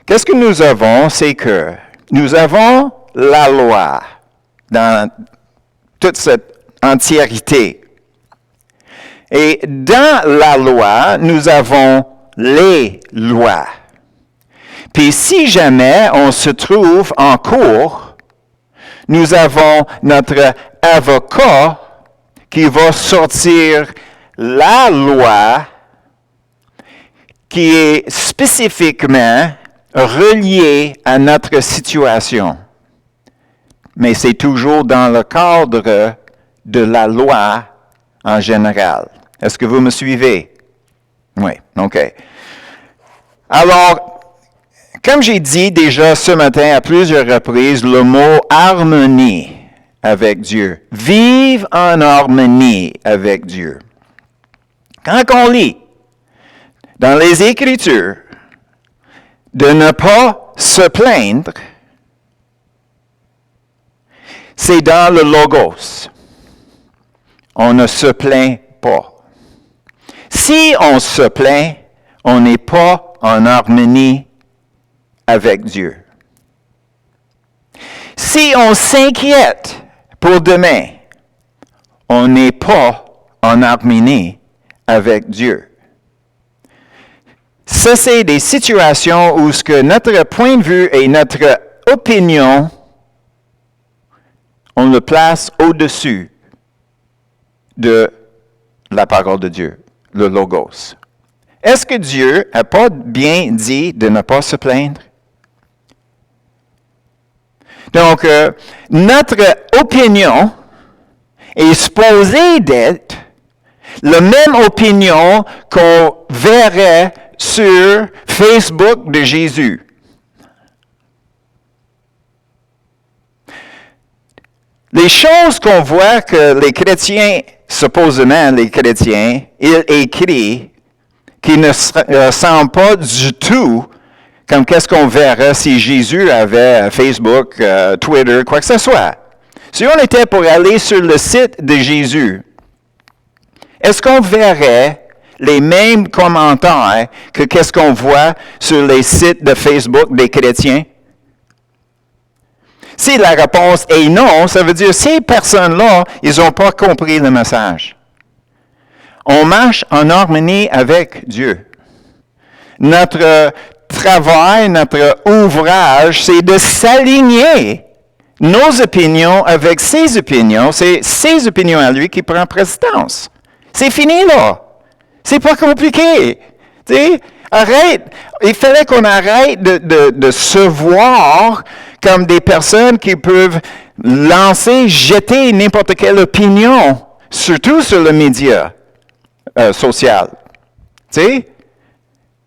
Speaker 1: qu'est-ce que nous avons, c'est que nous avons la loi dans toute cette entièreté. Et dans la loi, nous avons les lois. Puis si jamais on se trouve en cours, nous avons notre avocat qui va sortir la loi qui est spécifiquement reliée à notre situation. Mais c'est toujours dans le cadre de la loi en général. Est-ce que vous me suivez? Oui, OK. Alors, comme j'ai dit déjà ce matin à plusieurs reprises, le mot harmonie avec Dieu. Vive en harmonie avec Dieu. Quand on lit dans les Écritures de ne pas se plaindre, c'est dans le Logos. On ne se plaint pas. Si on se plaint, on n'est pas en harmonie avec Dieu. Si on s'inquiète pour demain, on n'est pas en harmonie avec Dieu. Ça, c'est des situations où ce que notre point de vue et notre opinion, on le place au-dessus de la parole de Dieu, le Logos. Est-ce que Dieu n'a pas bien dit de ne pas se plaindre? Donc, notre opinion est supposée d'être la même opinion qu'on verrait sur Facebook de Jésus. Les choses qu'on voit que les chrétiens, supposément les chrétiens, ils écrivent, qui ne ressemblent pas du tout comme qu'est-ce qu'on verrait si Jésus avait Facebook, Twitter, quoi que ce soit. Si on était pour aller sur le site de Jésus, est-ce qu'on verrait les mêmes commentaires que qu'est-ce qu'on voit sur les sites de Facebook des chrétiens? Si la réponse est non, ça veut dire que ces personnes-là, ils n'ont pas compris le message. On marche en harmonie avec Dieu. Notre travail, notre ouvrage, c'est de s'aligner nos opinions avec ses opinions. C'est ses opinions à lui qui prennent présidence. C'est fini là. C'est pas compliqué. Tu sais, arrête. Il fallait qu'on arrête de se voir comme des personnes qui peuvent jeter n'importe quelle opinion, surtout sur le média social. Tu sais?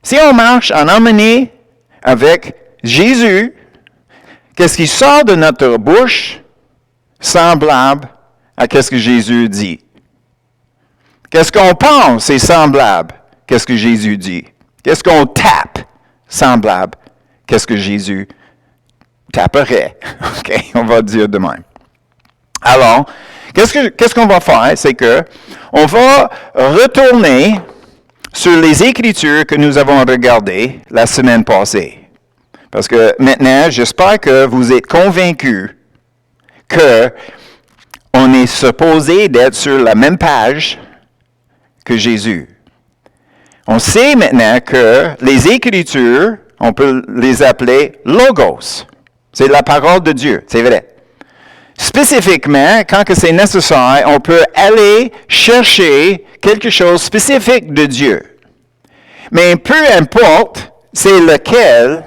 Speaker 1: Si on marche en harmonie avec Jésus, qu'est-ce qui sort de notre bouche semblable à ce que Jésus dit? Qu'est-ce qu'on pense c'est semblable à ce que Jésus dit? Qu'est-ce qu'on tape semblable à ce que Jésus taperait? OK, on va dire de même. Alors, qu'est-ce qu'on va faire? C'est que on va retourner sur les Écritures que nous avons regardées la semaine passée. Parce que maintenant, j'espère que vous êtes convaincus que on est supposé d'être sur la même page que Jésus. On sait maintenant que les Écritures, on peut les appeler logos. C'est la parole de Dieu, c'est vrai. Spécifiquement, quand que c'est nécessaire, on peut aller chercher quelque chose spécifique de Dieu. Mais peu importe c'est lequel,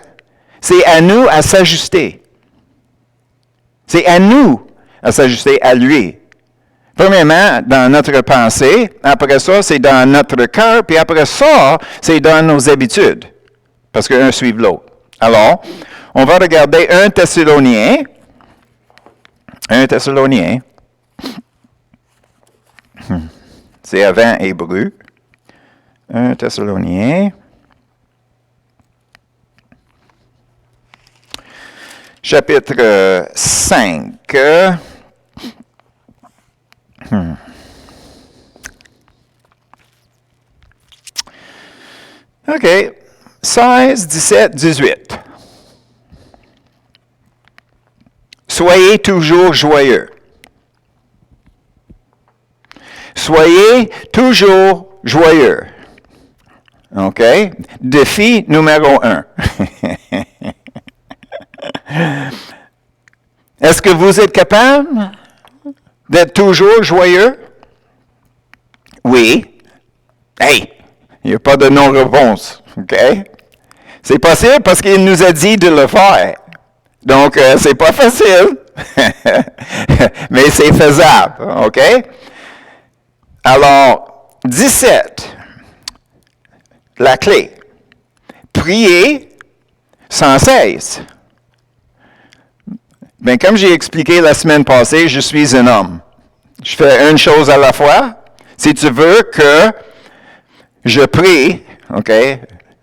Speaker 1: c'est à nous à s'ajuster. C'est à nous à s'ajuster à lui. Premièrement, dans notre pensée, après ça, c'est dans notre cœur, puis après ça, c'est dans nos habitudes, parce qu'un suit l'autre. Alors, on va regarder 1 Thessaloniciens. 1 Thessaloniciens. C'est avant Hébreu. 1 Thessaloniciens. Chapitre 5. OK. 16, 17, 18. Soyez toujours joyeux. Soyez toujours joyeux. OK? Défi numéro 1. Est-ce que vous êtes capable d'être toujours joyeux? Oui. Hey, il n'y a pas de non-réponse. OK? C'est possible parce qu'il nous a dit de le faire. Donc, c'est pas facile, mais c'est faisable. OK? Alors, 17, la clé. Priez sans cesse. Bien, comme j'ai expliqué la semaine passée, je suis un homme. Je fais une chose à la fois. Si tu veux que je prie, OK,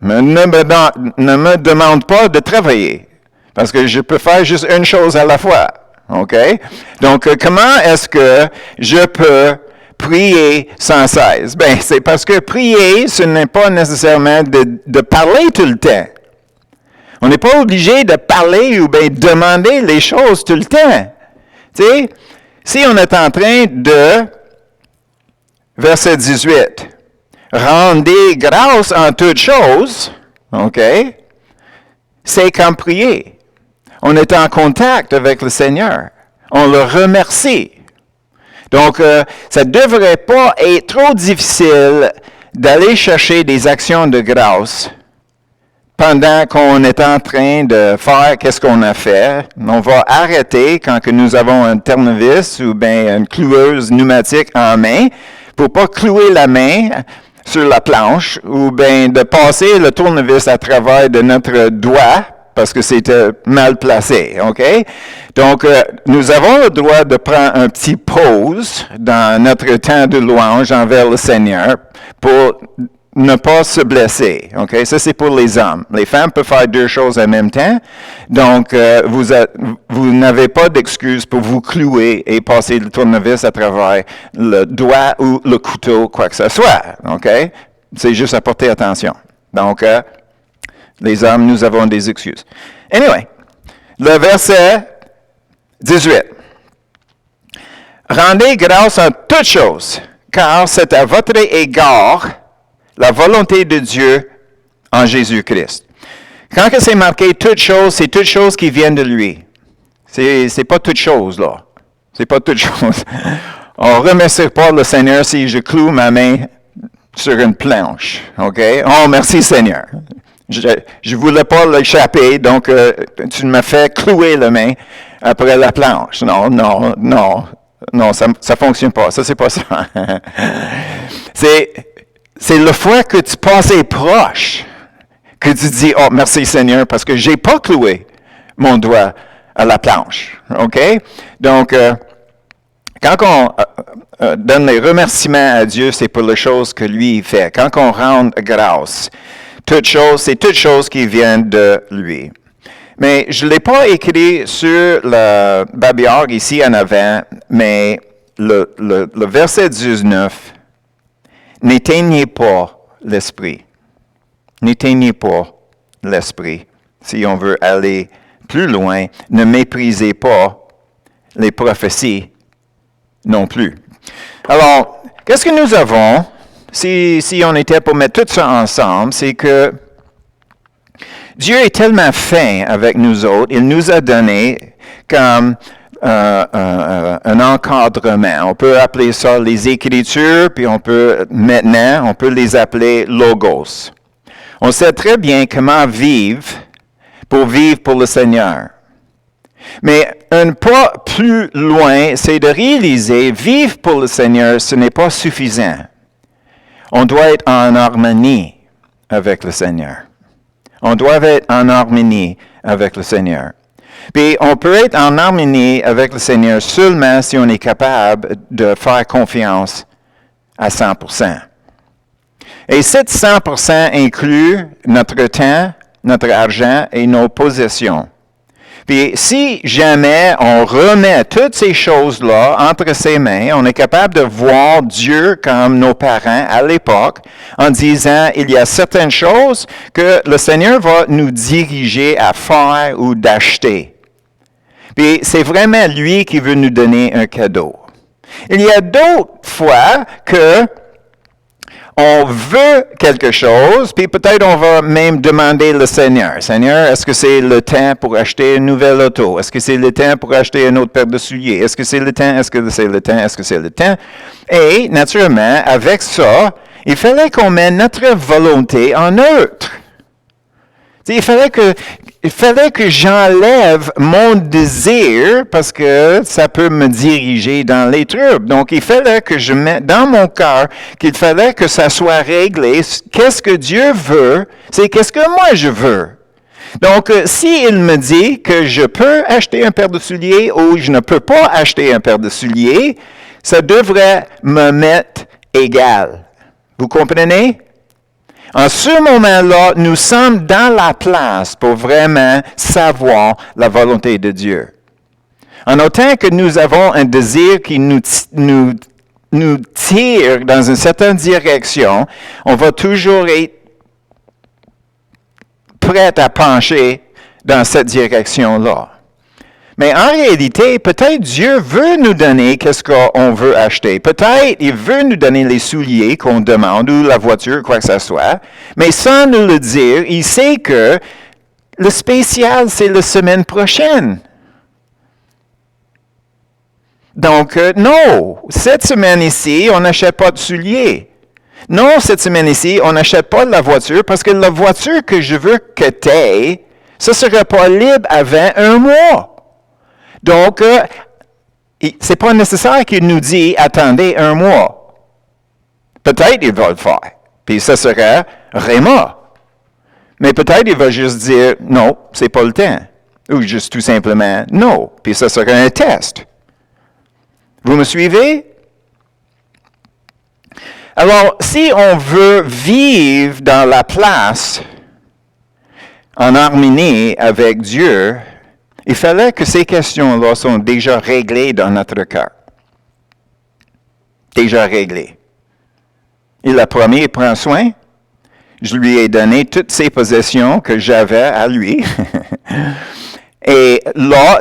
Speaker 1: ne me demande pas de travailler. Parce que je peux faire juste une chose à la fois. OK? Donc, comment est-ce que je peux prier sans cesse? Bien, c'est parce que prier, ce n'est pas nécessairement de parler tout le temps. On n'est pas obligé de parler ou bien demander les choses tout le temps. Tu sais, si on est en train de, verset 18, rendez grâce en toutes choses, OK? C'est comme prier. On est en contact avec le Seigneur. On le remercie. Donc, ça ne devrait pas être trop difficile d'aller chercher des actions de grâce pendant qu'on est en train de faire qu'est-ce qu'on a fait. On va arrêter quand que nous avons un tournevis ou bien une cloueuse pneumatique en main pour pas clouer la main sur la planche ou bien de passer le tournevis à travers de notre doigt parce que c'était mal placé, OK? Donc, nous avons le droit de prendre un petit pause dans notre temps de louange envers le Seigneur pour ne pas se blesser, OK? Ça, c'est pour les hommes. Les femmes peuvent faire deux choses en même temps. Donc, vous n'avez pas d'excuse pour vous clouer et passer le tournevis à travers le doigt ou le couteau, quoi que ce soit, OK? C'est juste à porter attention. Donc, les hommes, nous avons des excuses. Anyway, le verset 18. Rendez grâce en toutes choses, car c'est à votre égard la volonté de Dieu en Jésus-Christ. Quand que c'est marqué toutes choses, c'est toutes choses qui viennent de lui. C'est pas toutes choses, là. C'est pas toutes choses. On ne remercie pas le Seigneur si je cloue ma main sur une planche. OK? Oh, merci Seigneur. Je ne voulais pas l'échapper, donc tu m'as fait clouer la main après la planche. Non, ça ne fonctionne pas. Ça, c'est pas ça. C'est la fois que tu passais proche que tu dis, oh, merci Seigneur, parce que j'ai pas cloué mon doigt à la planche. OK? Donc, quand on donne les remerciements à Dieu, c'est pour les choses que lui fait. Quand on rend grâce, toutes choses, c'est toutes choses qui viennent de lui. Mais je ne l'ai pas écrit sur le babillard ici en avant, mais le verset 19, n'éteignez pas l'esprit. N'éteignez pas l'esprit. Si on veut aller plus loin, ne méprisez pas les prophéties non plus. Alors, qu'est-ce que nous avons, si on était pour mettre tout ça ensemble, c'est que Dieu est tellement fin avec nous autres, il nous a donné comme un encadrement. On peut appeler ça les Écritures, puis on peut les appeler Logos. On sait très bien comment vivre pour le Seigneur. Mais un pas plus loin, c'est de réaliser, vivre pour le Seigneur, ce n'est pas suffisant. On doit être en harmonie avec le Seigneur. On doit être en harmonie avec le Seigneur. Puis on peut être en harmonie avec le Seigneur seulement si on est capable de faire confiance à 100%. Et cet 100% inclut notre temps, notre argent et nos possessions. Puis si jamais on remet toutes ces choses-là entre ses mains, on est capable de voir Dieu comme nos parents à l'époque en disant, il y a certaines choses que le Seigneur va nous diriger à faire ou d'acheter. Puis c'est vraiment lui qui veut nous donner un cadeau. Il y a d'autres fois que on veut quelque chose, puis peut-être on va même demander le Seigneur. Seigneur, est-ce que c'est le temps pour acheter une nouvelle auto? Est-ce que c'est le temps pour acheter une autre paire de souliers? Est-ce que c'est le temps? Est-ce que c'est le temps? Est-ce que c'est le temps? Et, naturellement, avec ça, il fallait qu'on mette notre volonté en neutre. Il fallait que j'enlève mon désir parce que ça peut me diriger dans les troubles. Donc, il fallait que je mette dans mon cœur qu'il fallait que ça soit réglé. Qu'est-ce que Dieu veut? C'est qu'est-ce que moi je veux. Donc, s'il me dit que je peux acheter un paire de souliers ou je ne peux pas acheter un paire de souliers, ça devrait me mettre égal. Vous comprenez? En ce moment-là, nous sommes dans la place pour vraiment savoir la volonté de Dieu. En autant que nous avons un désir qui nous tire dans une certaine direction, on va toujours être prêt à pencher dans cette direction-là. Mais en réalité, peut-être Dieu veut nous donner qu'est-ce qu'on veut acheter. Peut-être il veut nous donner les souliers qu'on demande ou la voiture, quoi que ce soit. Mais sans nous le dire, il sait que le spécial, c'est la semaine prochaine. Donc, non, cette semaine ici, on n'achète pas de souliers. Non, cette semaine ici, on n'achète pas de la voiture parce que la voiture que je veux que tu aies, ça ne sera pas libre avant un mois. Donc, c'est pas nécessaire qu'il nous dise « attendez un mois ». Peut-être il va le faire, puis ça sera Réma. Mais peut-être il va juste dire « non, c'est pas le temps ». Ou juste tout simplement « non », puis ça sera un test. Vous me suivez? Alors, si on veut vivre dans la place en harmonie avec Dieu, il fallait que ces questions-là soient déjà réglées dans notre cœur. Déjà réglées. Il a promis, il prend soin. Je lui ai donné toutes ses possessions que j'avais à lui. Et là,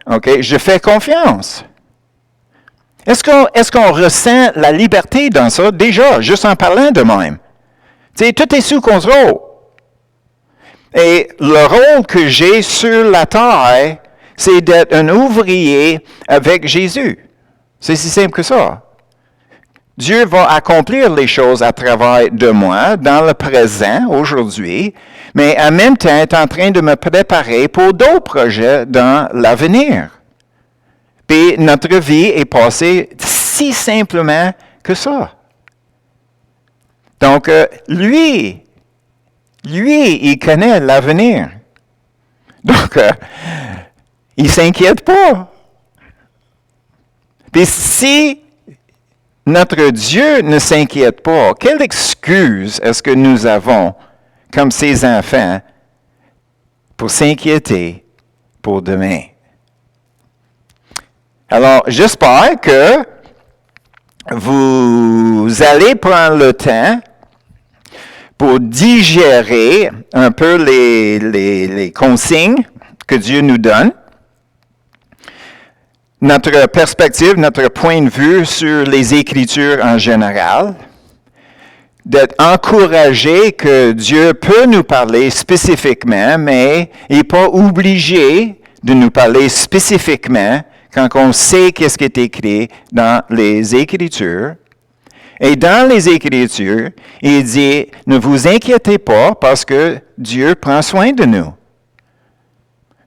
Speaker 1: OK, je fais confiance. Est-ce qu'on ressent la liberté dans ça? Déjà, juste en parlant de même. Tu sais, tout est sous contrôle. Et le rôle que j'ai sur la terre, c'est d'être un ouvrier avec Jésus. C'est si simple que ça. Dieu va accomplir les choses à travers de moi, dans le présent, aujourd'hui, mais en même temps est en train de me préparer pour d'autres projets dans l'avenir. Puis notre vie est passée si simplement que ça. Donc, lui, il connaît l'avenir. Donc, il ne s'inquiète pas. Puis si notre Dieu ne s'inquiète pas, quelle excuse est-ce que nous avons comme ses enfants pour s'inquiéter pour demain. Alors, j'espère que vous allez prendre le temps pour digérer un peu les consignes que Dieu nous donne, notre perspective, notre point de vue sur les Écritures en général, d'être encouragé que Dieu peut nous parler spécifiquement, mais il n'est pas obligé de nous parler spécifiquement quand on sait qu'est-ce qui est écrit dans les Écritures. Et dans les Écritures, il dit, ne vous inquiétez pas parce que Dieu prend soin de nous.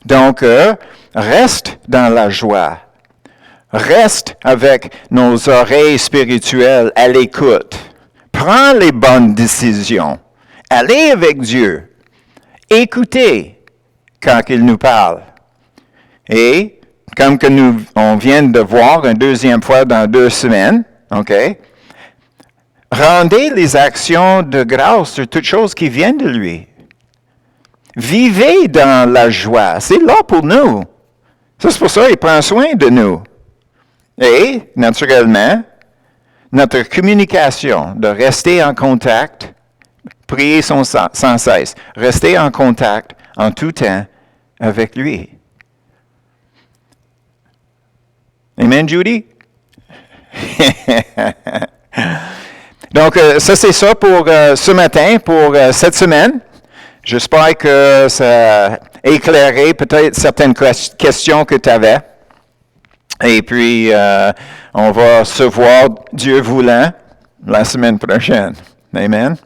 Speaker 1: Donc, reste dans la joie. Reste avec nos oreilles spirituelles à l'écoute. Prends les bonnes décisions. Allez avec Dieu. Écoutez quand il nous parle. Et, comme que on vient de voir une deuxième fois dans 2 semaines, OK? Rendez les actions de grâce sur toutes choses qui viennent de lui. Vivez dans la joie. C'est là pour nous. C'est pour ça qu'il prend soin de nous. Et, naturellement, notre communication, de rester en contact, prier sans cesse, rester en contact en tout temps avec lui. Amen, Judy? Donc, ça c'est ça pour ce matin, pour cette semaine. J'espère que ça a éclairé peut-être certaines questions que tu avais. Et puis, on va se voir, Dieu voulant, la semaine prochaine. Amen.